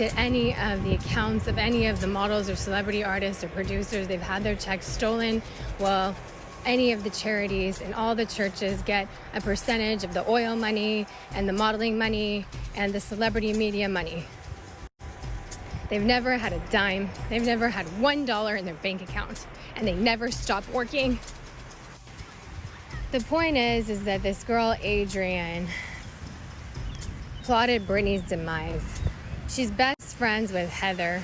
at any of the accounts of any of the models or celebrity artists or producers. They've had their checks stolen. Well, any of the charities and all the churches get a percentage of the oil money and the modeling money and the celebrity media money. They've never had a dime. They've never had $1 in their bank account, and they never stop working. The point is that this girl, Adrienne, plotted Britney's demise. She's best friends with Heather.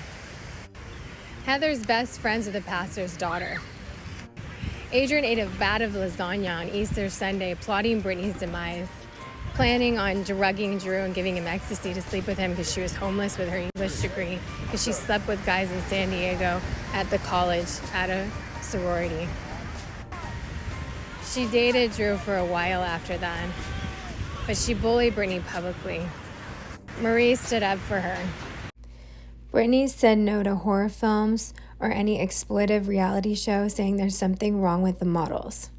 Heather's best friends with the pastor's daughter. Adrienne ate a vat of lasagna on Easter Sunday, plotting Britney's demise, planning on drugging Drew and giving him ecstasy to sleep with him because she was homeless with her English degree, because she slept with guys in San Diego at the college at a sorority. She dated Drew for a while after that, but she bullied Britney publicly. Marie stood up for her. Britney said no to horror films or any exploitive reality show, saying there's something wrong with the models.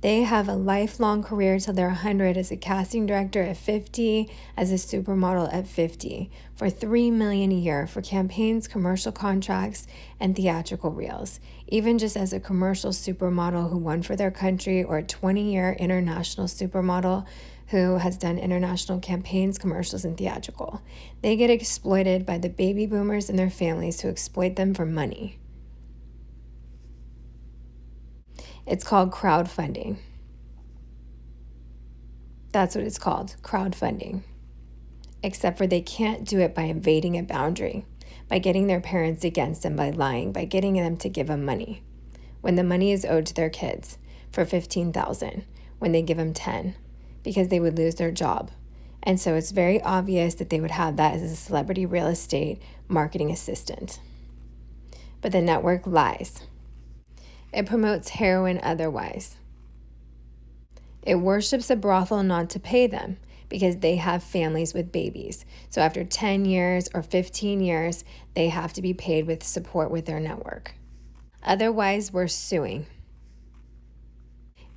They have a lifelong career till they're 100 as a casting director at 50, as a supermodel at 50, for $3 million a year for campaigns, commercial contracts, and theatrical reels. Even just as a commercial supermodel who won for their country, or a 20-year international supermodel who has done international campaigns, commercials, and theatrical. They get exploited by the baby boomers and their families who exploit them for money. It's called crowdfunding. That's what it's called, crowdfunding. Except for they can't do it by invading a boundary, by getting their parents against them, by lying, by getting them to give them money. When the money is owed to their kids for $15,000, when they give them 10, because they would lose their job. And so it's very obvious that they would have that as a celebrity real estate marketing assistant. But the network lies. It promotes heroin otherwise. It worships a brothel not to pay them because they have families with babies. So after 10 years or 15 years, they have to be paid with support with their network. Otherwise, we're suing.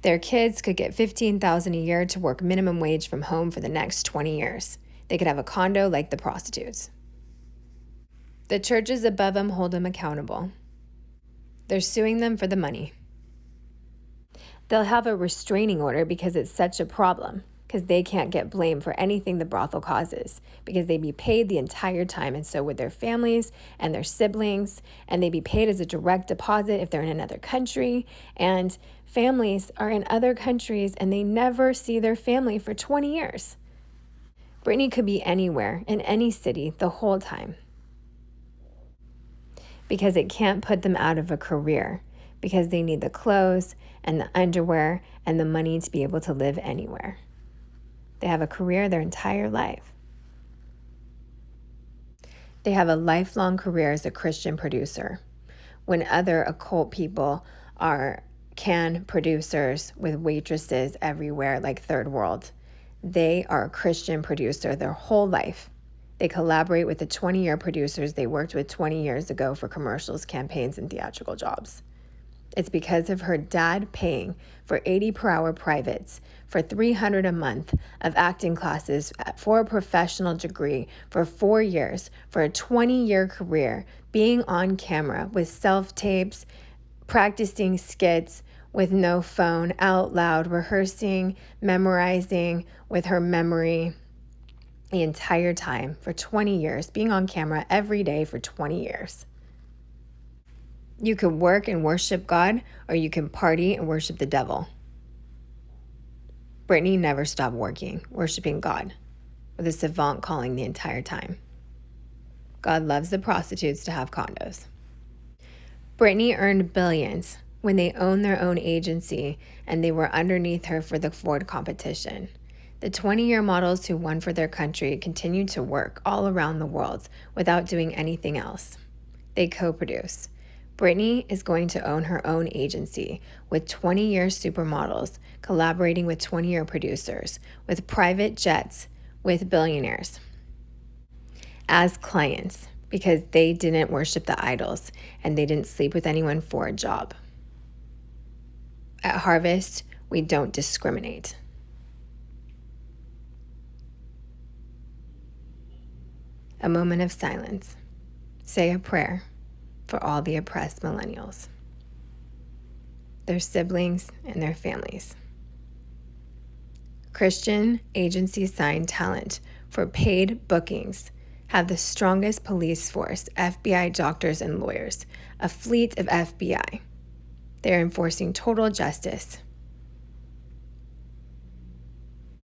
Their kids could get $15,000 a year to work minimum wage from home for the next 20 years. They could have a condo like the prostitutes. The churches above them hold them accountable. They're suing them for the money. They'll have a restraining order because it's such a problem, because they can't get blamed for anything the brothel causes, because they'd be paid the entire time, and so would their families and their siblings, and they'd be paid as a direct deposit if they're in another country, and families are in other countries and they never see their family for 20 years. Britney could be anywhere, in any city, the whole time, because it can't put them out of a career, because they need the clothes and the underwear and the money to be able to live anywhere. They have a career their entire life. They have a lifelong career as a Christian producer, when other occult people are can producers with waitresses everywhere like third world. They are a Christian producer their whole life. They collaborate with the 20-year producers they worked with 20 years ago for commercials, campaigns, and theatrical jobs. It's because of her dad paying for 80 per hour privates, for $300 a month of acting classes, for a professional degree, for 4 years, for a 20-year career, being on camera with self-tapes, practicing skits with no phone, out loud, rehearsing, memorizing with her memory the entire time for 20 years, being on camera every day for 20 years. You can work and worship God, or you can party and worship the devil. Britney never stopped worshiping God, with a savant calling the entire time. God loves the prostitutes to have condos. Britney earned billions when they owned their own agency and they were underneath her for the Ford competition. The 20-year models who won for their country continued to work all around the world without doing anything else. They co-produce. Britney is going to own her own agency with 20-year supermodels collaborating with 20-year producers, with private jets, with billionaires as clients, because they didn't worship the idols and they didn't sleep with anyone for a job. At Harvest, we don't discriminate. A moment of silence. Say a prayer for all the oppressed millennials, their siblings, and their families. Christian agency-signed talent for paid bookings have the strongest police force, FBI doctors and lawyers, a fleet of FBI. They're enforcing total justice,